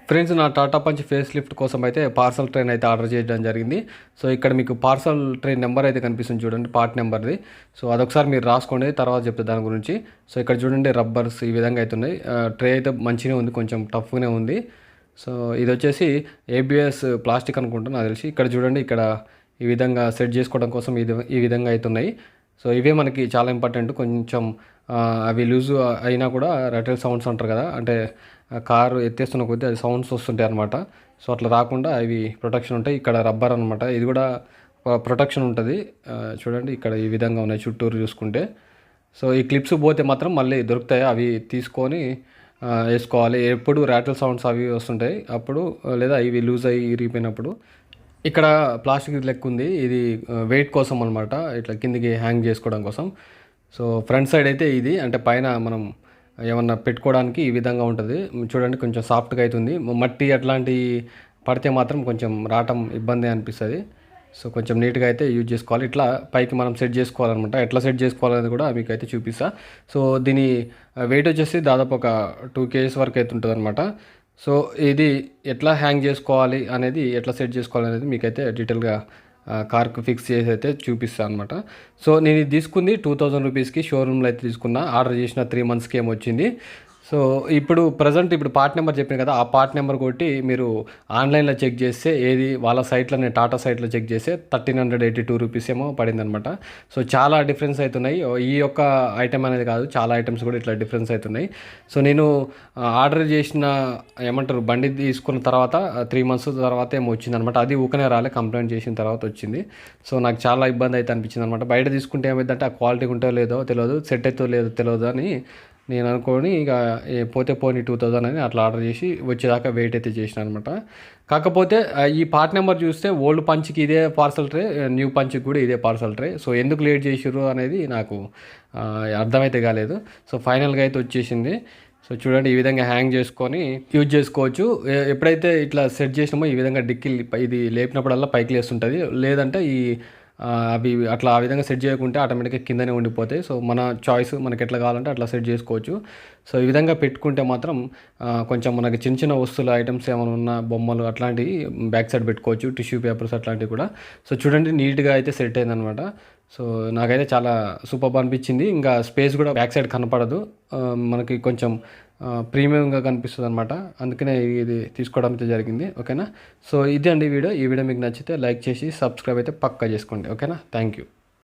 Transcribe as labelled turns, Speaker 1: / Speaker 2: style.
Speaker 1: Friends, నా Tata punch face lift కోసం అయితే పార్సల్ ట్రైన్ అయితే ఆర్డర్ చేయడం జరిగింది. సో ఇక్కడ మీకు పార్సల్ ట్రైన్ నెంబర్ అయితే కనిపిస్తుంది చూడండి, పార్ట్ నెంబర్ది. సో అదొకసారి మీరు రాసుకోండి, తర్వాత చెప్తే దాని గురించి. సో ఇక్కడ చూడండి రబ్బర్స్ ఈ విధంగా అయితే ఉన్నాయి. ట్రే అయితే మంచిగానే ఉంది, కొంచెం టఫ్గానే ఉంది. సో ఇది వచ్చేసి ఏబిఎస్ ప్లాస్టిక్ అనుకుంటాను నాకు తెలిసి. ఇక్కడ చూడండి, ఇక్కడ ఈ విధంగా సెట్ చేసుకోవడం కోసం ఈ విధంగా అవుతున్నాయి. సో ఇవే మనకి చాలా ఇంపార్టెంట్. కొంచెం అవి లూజ్ అయినా కూడా రటల్ సౌండ్స్ అంటారు కదా, అంటే కారు ఎత్తేస్తున్న కొద్దీ అది సౌండ్స్ వస్తుంటాయి అనమాట. సో అట్లా రాకుండా ఇవి ప్రొటెక్షన్ ఉంటాయి. ఇక్కడ రబ్బర్ అనమాట, ఇది కూడా ప్రొటెక్షన్ ఉంటుంది. చూడండి ఇక్కడ ఈ విధంగా ఉన్నాయి చుట్టూరు చూసుకుంటే. సో ఈ క్లిప్స్ పోతే మాత్రం మళ్ళీ దొరుకుతాయి, అవి తీసుకొని వేసుకోవాలి. ఎప్పుడు ర్యాటిల్ సౌండ్స్ అవి వస్తుంటాయి అప్పుడు, లేదా ఇవి లూజ్ అయ్యి ఇరిగిపోయినప్పుడు. ఇక్కడ ప్లాస్టిక్ లెక్క ఉంది, ఇది వెయిట్ కోసం అనమాట, ఇట్లా కిందికి హ్యాంగ్ చేసుకోవడం కోసం. సో ఫ్రంట్ సైడ్ అయితే ఇది, అంటే పైన మనం ఏమన్నా పెట్టుకోవడానికి ఈ విధంగా ఉంటుంది. చూడండి కొంచెం సాఫ్ట్గా అవుతుంది. మట్టి అట్లాంటి పడితే మాత్రం కొంచెం రావటం ఇబ్బంది అనిపిస్తుంది. సో కొంచెం నీట్గా అయితే యూజ్ చేసుకోవాలి. ఇట్లా పైకి మనం సెట్ చేసుకోవాలన్నమాట. ఎట్లా సెట్ చేసుకోవాలనేది కూడా మీకు అయితే చూపిస్తా. సో దీని వెయిట్ వచ్చేసి దాదాపు ఒక 2 kgs వరకు అయితే ఉంటుంది అనమాట. సో ఇది ఎట్లా హ్యాంగ్ చేసుకోవాలి అనేది, ఎట్లా సెట్ చేసుకోవాలి అనేది మీకైతే డీటెయిల్గా కార్కి ఫిక్స్ చేసి అయితే చూపిస్తాను అనమాట. సో నేను ఇది తీసుకుంది 2000 రూపీస్కి, షోరూమ్లో అయితే తీసుకున్నా. ఆర్డర్ చేసిన 3 monthsకి ఏమొచ్చింది. సో ఇప్పుడు ప్రజెంట్ పార్ట్ నెంబర్ చెప్పాను కదా, ఆ పార్ట్ నెంబర్ కొట్టి మీరు ఆన్లైన్లో చెక్ చేస్తే, ఏది వాళ్ళ సైట్లో, నేను టాటా సైట్లో చెక్ చేస్తే 1382 రూపీస్ ఏమో పడిందనమాట. సో చాలా డిఫరెన్స్ అవుతున్నాయి. ఈ యొక్క ఐటెం అనేది కాదు, చాలా ఐటమ్స్ కూడా ఇట్లా డిఫరెన్స్ అవుతున్నాయి. సో నేను ఆర్డర్ చేసిన బండి తీసుకున్న తర్వాత 3 months తర్వాత ఏమో వచ్చిందనమాట. అది ఊకనే రాలే, కంప్లైంట్ చేసిన తర్వాత వచ్చింది. సో నాకు చాలా ఇబ్బంది అయితే అనిపించింది అనమాట. బయట తీసుకుంటే ఏమైందంటే ఆ క్వాలిటీ ఉంటుందో లేదో తెలియదు, సెట్ అవుతుందో లేదో తెలియదు అని నేను అనుకొని ఇక పోతే పోనీ 2000 అని అట్లా ఆర్డర్ చేసి వచ్చేదాకా వెయిట్ అయితే చేసిన అనమాట. కాకపోతే ఈ పార్ట్ నెంబర్ చూస్తే ఓల్డ్ పంచ్కి ఇదే పార్సల్ ట్రే, న్యూ పంచ్కి కూడా ఇదే పార్సల్ ట్రే. సో ఎందుకు లేట్ చేసిర్రు అనేది నాకు అర్థమైతే కాలేదు. సో ఫైనల్గా అయితే వచ్చేసింది. సో చూడండి ఈ విధంగా హ్యాంగ్ చేసుకొని యూజ్ చేసుకోవచ్చు. ఎప్పుడైతే ఇట్లా సెట్ చేసినామో ఈ విధంగా డిక్కీ ఇది లేపినప్పుడల్లా పైకి లేస్తుంటుంది. లేదంటే అవి అట్లా ఆ విధంగా సెట్ చేయకుంటే ఆటోమేటిక్గా కిందనే ఉండిపోతాయి. సో మన చాయిస్, మనకి ఎట్లా కావాలంటే అట్లా సెట్ చేసుకోవచ్చు. సో ఈ విధంగా పెట్టుకుంటే మాత్రం కొంచెం మనకి చిన్న చిన్న వస్తువులు, ఐటమ్స్ ఏమైనా ఉన్న బొమ్మలు అట్లాంటివి బ్యాక్ సైడ్ పెట్టుకోవచ్చు, టిష్యూ పేపర్స్ అట్లాంటివి కూడా. సో చూడండి నీట్గా అయితే సెట్ అయిందనమాట. సో నాకైతే చాలా సూపర్ అనిపించింది. ఇంకా స్పేస్ కూడా బ్యాక్ సైడ్ కనపడదు, మనకి కొంచెం ప్రీమియంగా కనిపిస్తుంది అనమాట. అందుకనే ఇది తీసుకోవడం అయితే జరిగింది. ఓకేనా. సో ఇది అండి వీడియో. ఈ వీడియో మీకు నచ్చితే లైక్ చేసి సబ్స్క్రైబ్ అయితే పక్కా చేసుకోండి. ఓకేనా. Thank you.